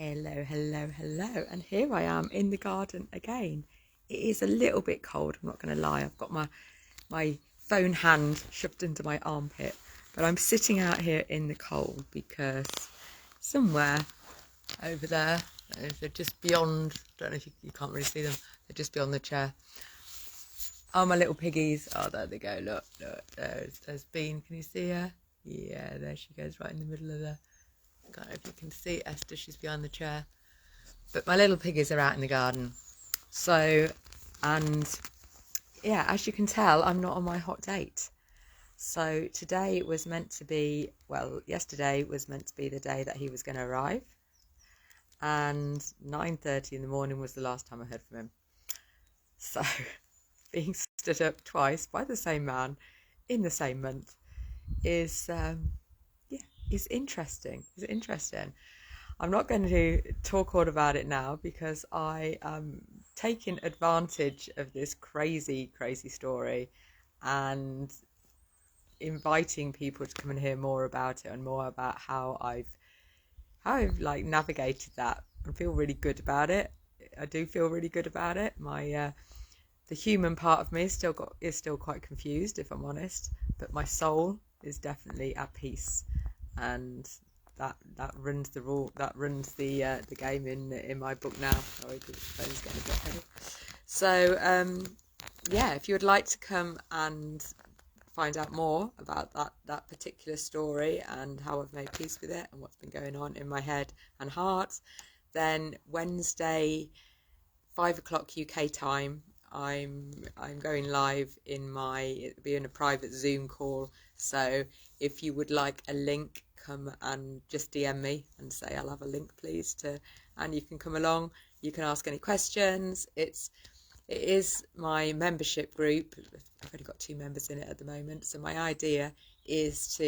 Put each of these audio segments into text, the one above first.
Hello, hello, hello. And here I am in the garden again. It is a little bit cold, I'm not going to lie. I've got my phone hand shoved into my armpit. But I'm sitting out here in the cold because somewhere over there, they're just beyond, I don't know if you can't really see them, they're just beyond the chair. Oh, my little piggies. Oh, there they go. Look, there's Bean. Can you see her? Yeah, there she goes, right in the middle of the... I don't know if you can see Esther, she's behind the chair. But my little piggies are out in the garden. So, and yeah, as you can tell, I'm not on my hot date. So today was meant to be, well, yesterday was meant to be the day that he was going to arrive. And 9:30 in the morning was the last time I heard from him. So being stood up twice by the same man in the same month is interesting. It's interesting. I'm not going to talk all about it now because I am taking advantage of this crazy story and inviting people to come and hear more about it and more about how I've like navigated that and feel really good about it. I do feel really good about it. My the human part of me is still quite confused, if I'm honest, but my soul is definitely at peace, and that runs the game in my book now. Sorry, the phone's getting a bit heavy. So yeah, if you would like to come and find out more about that particular story and how I've made peace with it and what's been going on in my head and heart, then Wednesday 5 o'clock UK time, I'm going live it'll be in a private Zoom call. So if you would like a link, come and just DM me and say I'll have a link please and you can come along. You can ask any questions. It is my membership group. I've only got 2 members in it at the moment. So my idea is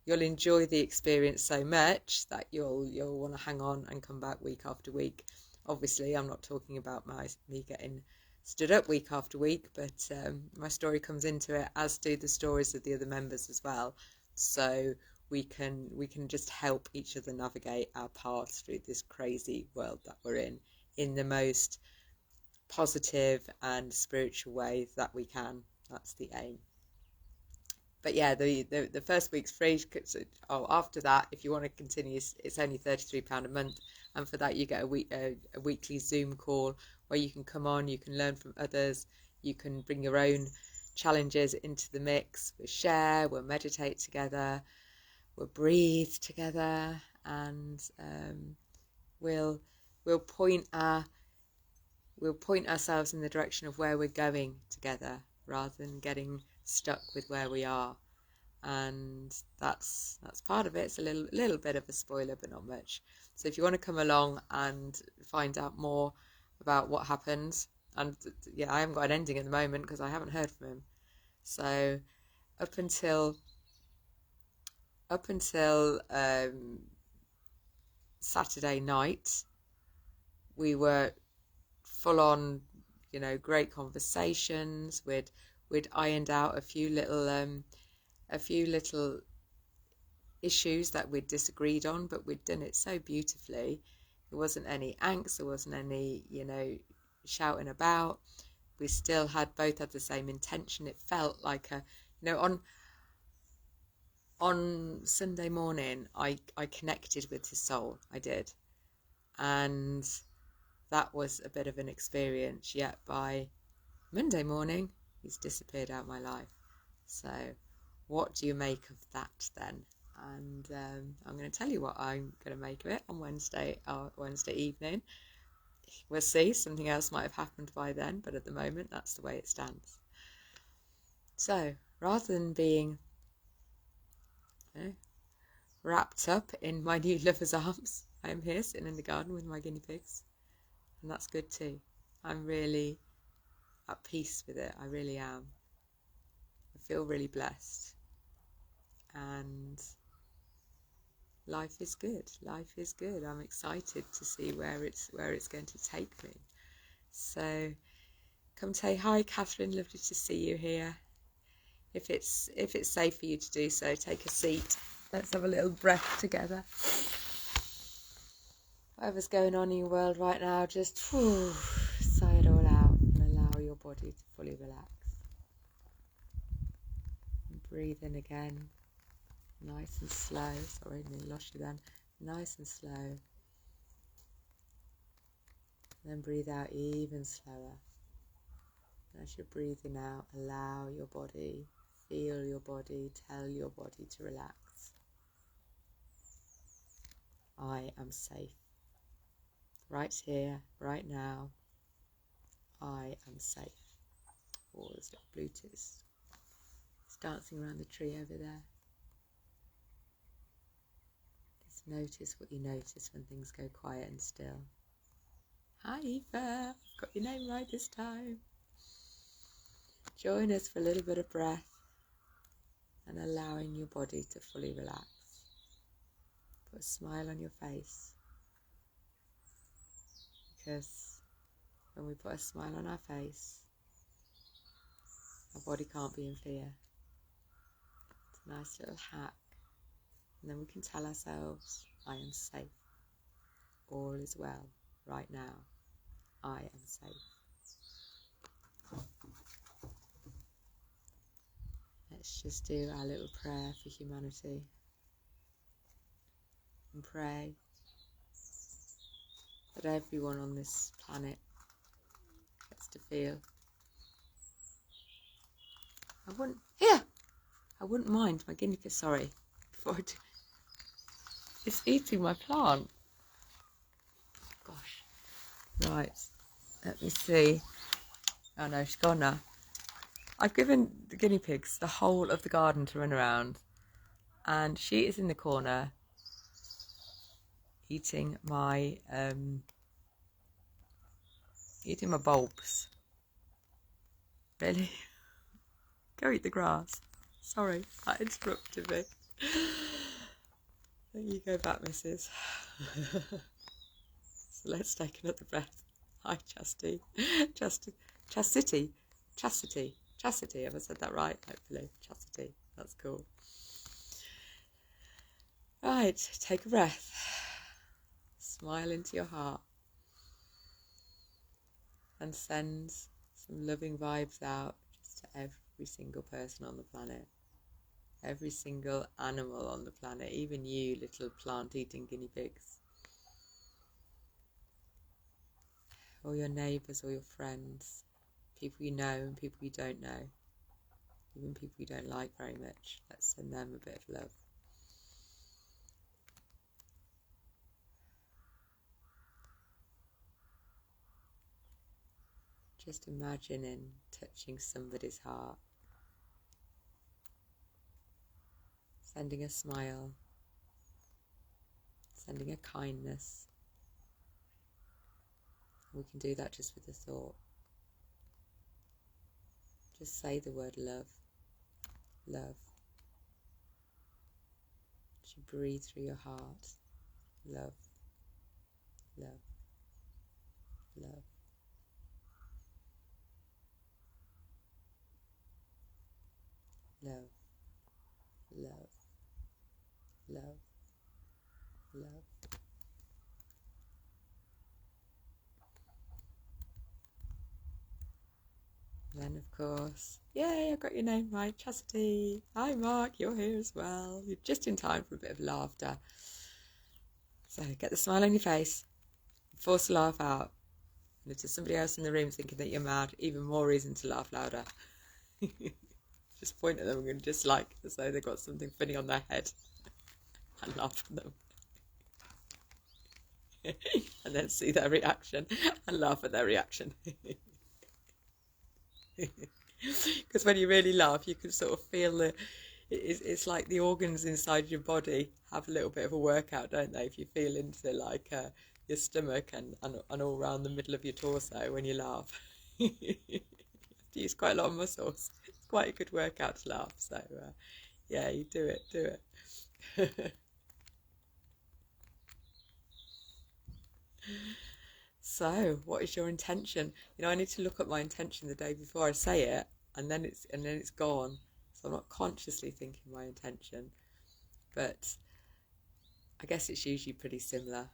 you'll enjoy the experience so much that you'll want to hang on and come back week after week. Obviously, I'm not talking about me getting stood up week after week, but my story comes into it, as do the stories of the other members as well. So we can just help each other navigate our paths through this crazy world that we're in the most positive and spiritual way that we can. That's the aim. But yeah, the first week's free. After that, if you want to continue, it's only £33 a month, and for that you get a weekly Zoom call where you can come on, you can learn from others, you can bring your own challenges into the mix. We'll share, we'll meditate together, we'll breathe together, and we'll point ourselves in the direction of where we're going together, rather than getting stuck with where we are. And that's part of it. It's a little bit of a spoiler, but not much. So if you want to come along and find out more about what happened, and yeah, I haven't got an ending at the moment because I haven't heard from him. So up until Saturday night, we were full on, great conversations. We'd ironed out a few little issues that we'd disagreed on, but we'd done it so beautifully. There wasn't any angst, there wasn't any, shouting about. We still both had the same intention. It felt like on Sunday morning, I connected with his soul. I did. And that was a bit of an experience. Yet by Monday morning, he's disappeared out of my life. So what do you make of that then? And I'm going to tell you what I'm going to make of it on Wednesday evening. We'll see, something else might have happened by then, but at the moment that's the way it stands. So rather than being wrapped up in my new lover's arms, I am here sitting in the garden with my guinea pigs, and that's good too. I'm really at peace with it. I really am. I feel really blessed, and life is good. Life is good. I'm excited to see where it's going to take me. So come say hi, Catherine. Lovely to see you here. If it's safe for you to do so, take a seat. Let's have a little breath together. whatever's going on in your world right now, just sigh it all out and allow your body to fully relax. And breathe in again, nice and slow. Sorry, I nearly lost you then. Nice and slow. And then breathe out even slower. And as you're breathing out, allow your body, feel your body, tell your body to relax. I am safe. Right here, right now, I am safe. Oh, there's little Bluetooth. It's dancing around the tree over there. Just notice what you notice when things go quiet and still. Hi Eva, I've got your name right this time. Join us for a little bit of breath and allowing your body to fully relax. Put a smile on your face, because when we put a smile on our face, our body can't be in fear. It's a nice little hack, and then we can tell ourselves, I am safe. All is well right now. I am safe. Let's just do our little prayer for humanity and pray that everyone on this planet gets to feel. I wouldn't mind my guinea pig, sorry, before I do. It's eating my plant. Gosh. Right, let me see. Oh no, she's gone now. I've given the guinea pigs the whole of the garden to run around, and she is in the corner eating my bulbs. Really? Go eat the grass. Sorry, that interrupted me. There you go back, missus. So let's take another breath. Hi, Chastity. Chastity. Have I said that right? Hopefully. Chastity. That's cool. Right, take a breath. Smile into your heart. And send some loving vibes out just to every single person on the planet. Every single animal on the planet. Even you, little plant-eating guinea pigs. Or your neighbours or your friends. People you know and people you don't know. Even people you don't like very much. Let's send them a bit of love. Just imagining touching somebody's heart. Sending a smile. Sending a kindness. We can do that just with a thought. Just say the word love. Love. As you breathe through your heart. Love. Love. Love. Love. Love. Love. Love. Then, of course, yay, I got your name right, Chastity. Hi, Mark, you're here as well. You're just in time for a bit of laughter. So get the smile on your face, force a laugh out. And if there's somebody else in the room thinking that you're mad, even more reason to laugh louder. Just point at them and just like as though they've got something funny on their head and laugh at them. And then see their reaction and laugh at their reaction. Because when you really laugh, you can sort of feel it's like the organs inside your body have a little bit of a workout, don't they? If you feel into like your stomach and all around the middle of your torso when you laugh. You have to use quite a lot of muscles. It's quite a good workout to laugh. So yeah, you do it. So, what is your intention? You know, I need to look at my intention the day before I say it, and then it's gone. So I'm not consciously thinking my intention, but I guess it's usually pretty similar.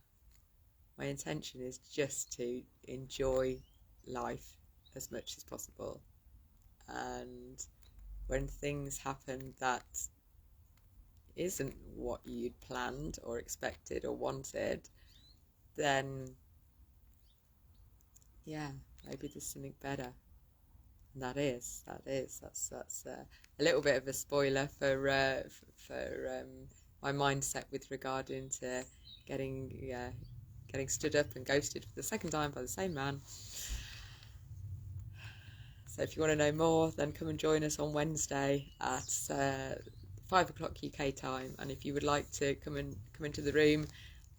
My intention is just to enjoy life as much as possible. And when things happen that isn't what you'd planned or expected or wanted, then yeah, maybe there's something better. And that's a little bit of a spoiler for my mindset with regarding to getting stood up and ghosted for the second time by the same man. So if you want to know more, then come and join us on Wednesday at 5 o'clock UK time. And if you would like to come into the room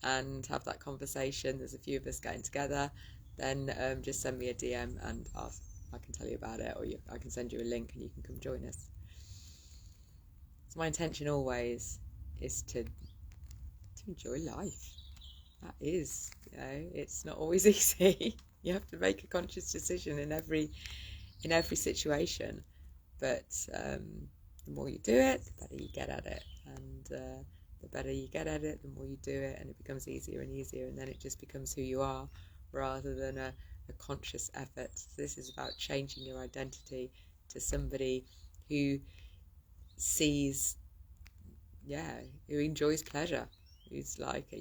and have that conversation, there's a few of us getting together, then just send me a DM and I can tell you about it, or I can send you a link and you can come join us. So my intention always is to enjoy life. That is, it's not always easy. You have to make a conscious decision in every situation, but the more you do it, the better you get at it, and the better you get at it, the more you do it, and it becomes easier and easier, and then it just becomes who you are rather than a conscious effort. This is about changing your identity to somebody who sees, who enjoys pleasure, who's like,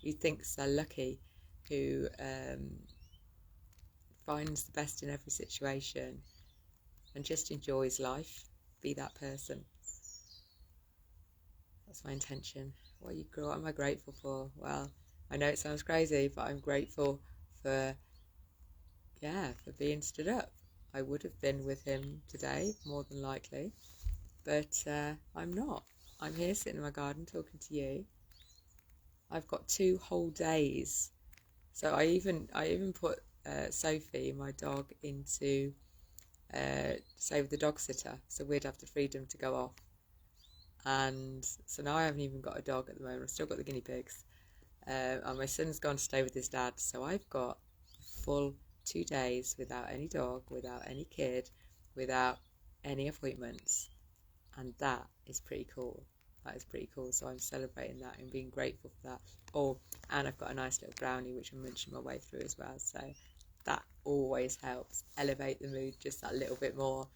who thinks they're lucky, who finds the best in every situation and just enjoys life. Be that person. That's my intention. What am I grateful for? Well, I know it sounds crazy, but I'm grateful for being stood up. I would have been with him today, more than likely, but I'm not. I'm here sitting in my garden talking to you. I've got 2 whole days. So I even put Sophie, my dog, into say with the dog sitter, so we'd have the freedom to go off. And so now I haven't even got a dog at the moment. I've still got the guinea pigs, and my son's gone to stay with his dad, so I've got a full 2 days without any dog, without any kid, without any appointments, and that is pretty cool. That is pretty cool. So I'm celebrating that and being grateful for that. And I've got a nice little brownie which I'm munching my way through as well, so that always helps elevate the mood just that little bit more.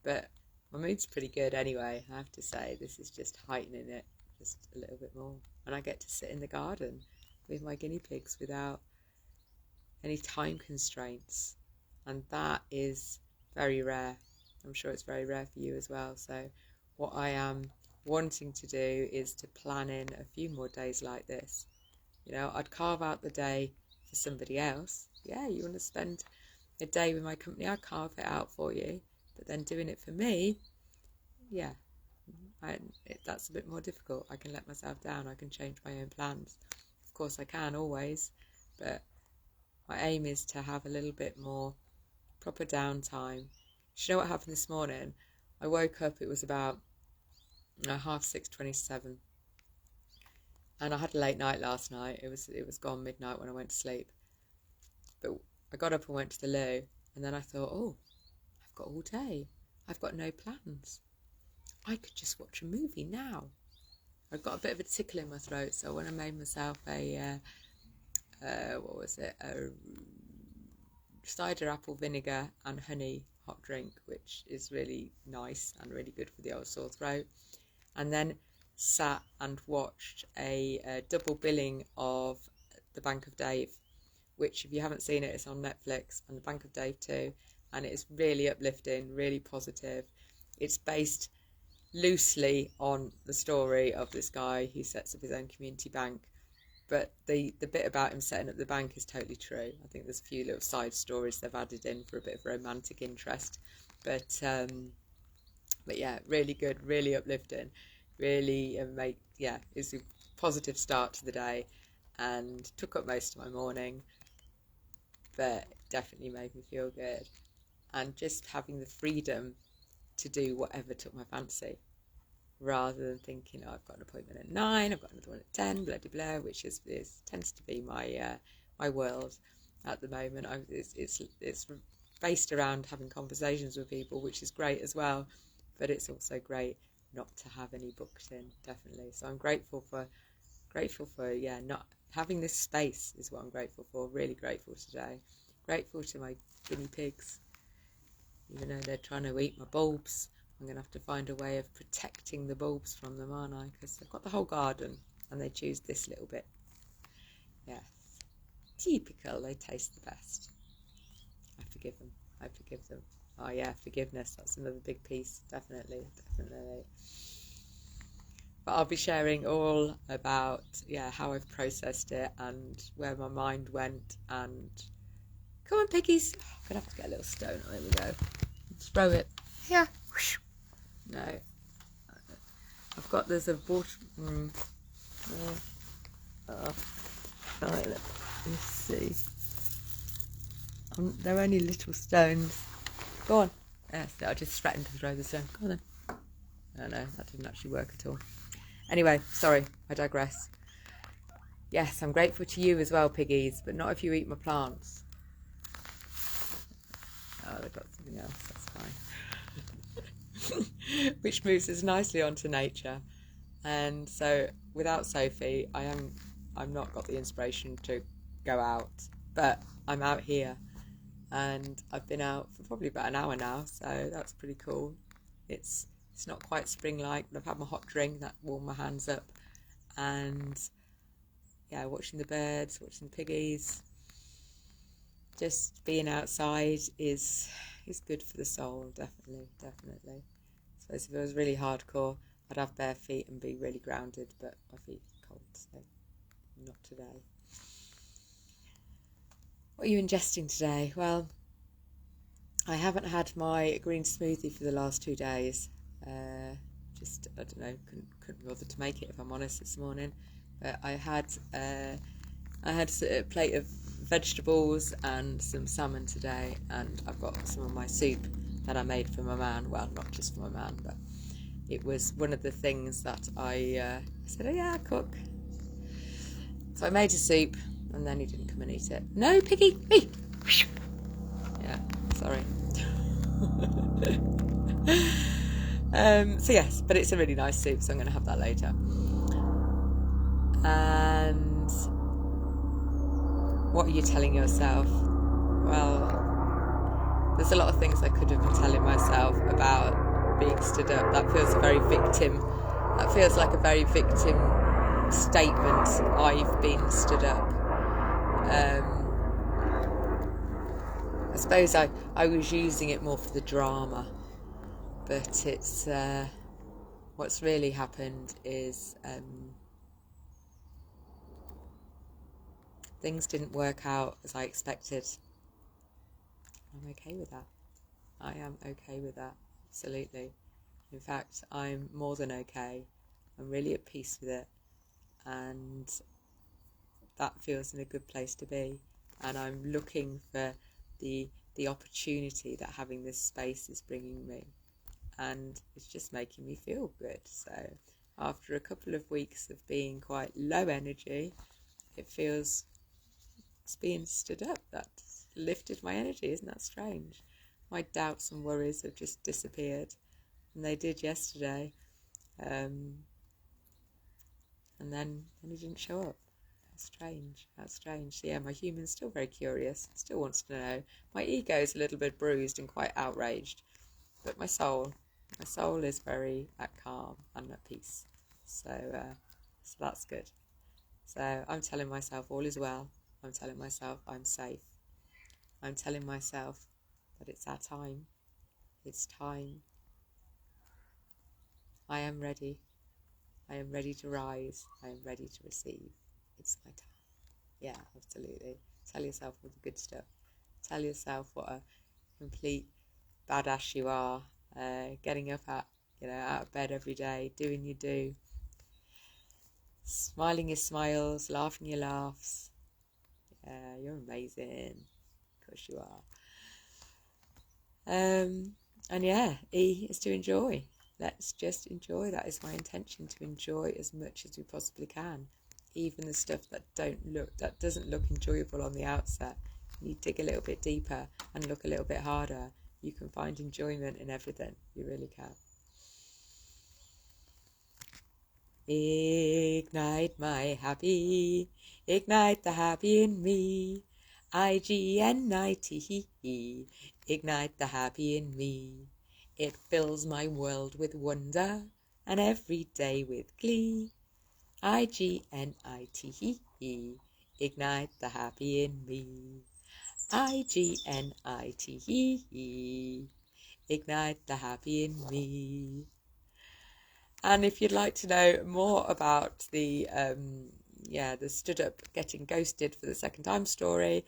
But my mood's pretty good anyway, I have to say. This is just heightening it just a little bit more, and I get to sit in the garden with my guinea pigs without any time constraints, and that is very rare. I'm sure it's very rare for you as well. So what I am wanting to do is to plan in a few more days like this. I'd carve out the day for somebody else. You want to spend a day with my company, I'll carve it out for you. But then doing it for me, that's a bit more difficult. I can let myself down. I can change my own plans. Of course I can, always. But my aim is to have a little bit more proper downtime. You know what happened this morning? I woke up, it was about 6:27, and I had a late night last night. It was gone midnight when I went to sleep. But I got up and went to the loo, and then I thought, I've got all day. I've got no plans. I could just watch a movie now. I've got a bit of a tickle in my throat, so when I made myself a cider apple vinegar and honey hot drink, which is really nice and really good for the old sore throat, and then sat and watched a double billing of The Bank of Dave, which, if you haven't seen it, it's on Netflix, and The Bank of Dave too, and it's really uplifting, really positive. It's based loosely on the story of this guy who sets up his own community bank, but the bit about him setting up the bank is totally true. I think there's a few little side stories they've added in for a bit of romantic interest, but yeah, really good, really uplifting, really it's a positive start to the day, and took up most of my morning, but definitely made me feel good. And just having the freedom to do whatever took my fancy, rather than thinking, I've got an appointment at 9, I've got another one at 10, blah blah blah, which tends to be my world at the moment. It's based around having conversations with people, which is great as well, but it's also great not to have any booked in, definitely. So I'm grateful for not having this space is what I'm grateful for. Really grateful today. Grateful to my guinea pigs. Even though they're trying to eat my bulbs, I'm going to have to find a way of protecting the bulbs from them, aren't I? Because they've got the whole garden and they choose this little bit. Yes. Typical. They taste the best. I forgive them. I forgive them. Oh yeah, forgiveness. That's another big piece. Definitely. But I'll be sharing all about, how I've processed it and where my mind went. And come on, piggies. Oh, I'm going to have to get a little stone. Oh, there we go. Let's throw it. Yeah. No. There's a water. Right, let me see. They're only little stones. Go on. Yes, I just threatened to throw the stone. Go on then. Oh no, that didn't actually work at all. Anyway, sorry, I digress. Yes, I'm grateful to you as well, piggies, but not if you eat my plants. Oh, they've got something else, that's fine. Which moves us nicely onto nature. And so, without Sophie, I'm not got the inspiration to go out, but I'm out here. And I've been out for probably about an hour now, so that's pretty cool. It's not quite spring-like, but I've had my hot drink that warmed my hands up, and watching the birds, watching the piggies, just being outside is good for the soul, definitely. So if it was really hardcore, I'd have bare feet and be really grounded, but my feet are cold, so not today. What are you ingesting today? Well, I haven't had my green smoothie for the last 2 days. I don't know, couldn't bother to make it, if I'm honest, this morning. But I had a plate of vegetables and some salmon today, and I've got some of my soup that I made for my man. Well, not just for my man, but it was one of the things that I said, oh yeah, I cook. So I made a soup, and then he didn't come and eat it. No, piggy, me. Yeah, sorry. So yes, but it's a really nice soup, so I'm going to have that later. And what are you telling yourself? Well, there's a lot of things I could have been telling myself about being stood up. That feels like a very victim statement. I've been stood up. I suppose I was using it more for the drama, but it's what's really happened is things didn't work out as I expected. I'm okay with that. I am okay with that, absolutely. In fact, I'm more than okay. I'm really at peace with it, and that feels in a good place to be. And I'm looking for the opportunity that having this space is bringing me, and it's just making me feel good. So after a couple of weeks of being quite low energy, it feels it's being stood up. That's lifted my energy. Isn't that strange? My doubts and worries have just disappeared, and they did yesterday, and then he didn't show up. That's strange. So yeah, my human's still very curious, still wants to know. My ego is a little bit bruised and quite outraged, but my soul is very at calm and at peace. So that's good. So I'm telling myself all is well. I'm telling myself I'm safe. I'm telling myself that it's our time. It's time. I am ready. I am ready to rise. I am ready to receive. It's my time. Yeah, absolutely. Tell yourself all the good stuff. Tell yourself what a complete badass you are. Getting up out of bed every day, doing your do, smiling your smiles, laughing your laughs. Yeah, you're amazing. Of course you are. And yeah, E is to enjoy. Let's just enjoy. That is my intention, to enjoy as much as we possibly can. Even the stuff that doesn't look enjoyable on the outset. You dig a little bit deeper and look a little bit harder. You can find enjoyment in everything. You really can. Ignite my happy, ignite the happy in me. IGNITE, ignite the happy in me. It fills my world with wonder and every day with glee. IGNITE, ignite the happy in me. IGNITE, ignite the happy in me. And if you'd like to know more about the stood up getting ghosted for the second time story,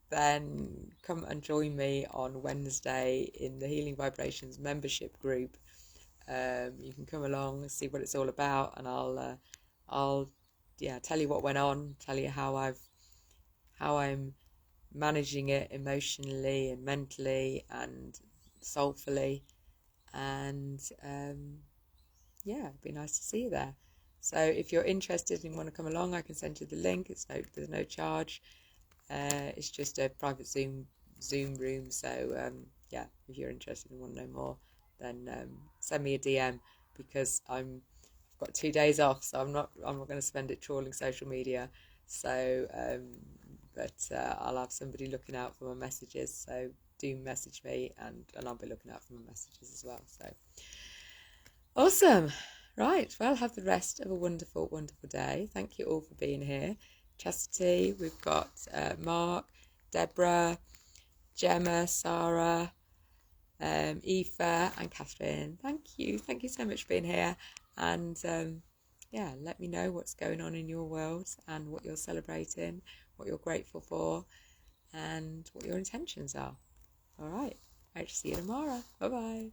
then come and join me on Wednesday in the Healing Vibrations membership group. You can come along and see what it's all about, and I'll tell you what went on, tell you how I'm managing it emotionally and mentally and soulfully, and it'd be nice to see you there. So if you're interested and want to come along, I can send you the link. There's no charge. It's just a private Zoom room. So if you're interested and want to know more, then send me a DM, because I've got 2 days off, so I'm not going to spend it trawling social media. So I'll have somebody looking out for my messages. So do message me, and I'll be looking out for my messages as well. So awesome. Right, well, have the rest of a wonderful, wonderful day. Thank you all for being here. Chastity, we've got Mark, Deborah, Gemma, Sarah, Aoife and Catherine. Thank you so much for being here. And let me know what's going on in your world and what you're celebrating, what you're grateful for, and what your intentions are. All right, I'll see you tomorrow. Bye-bye.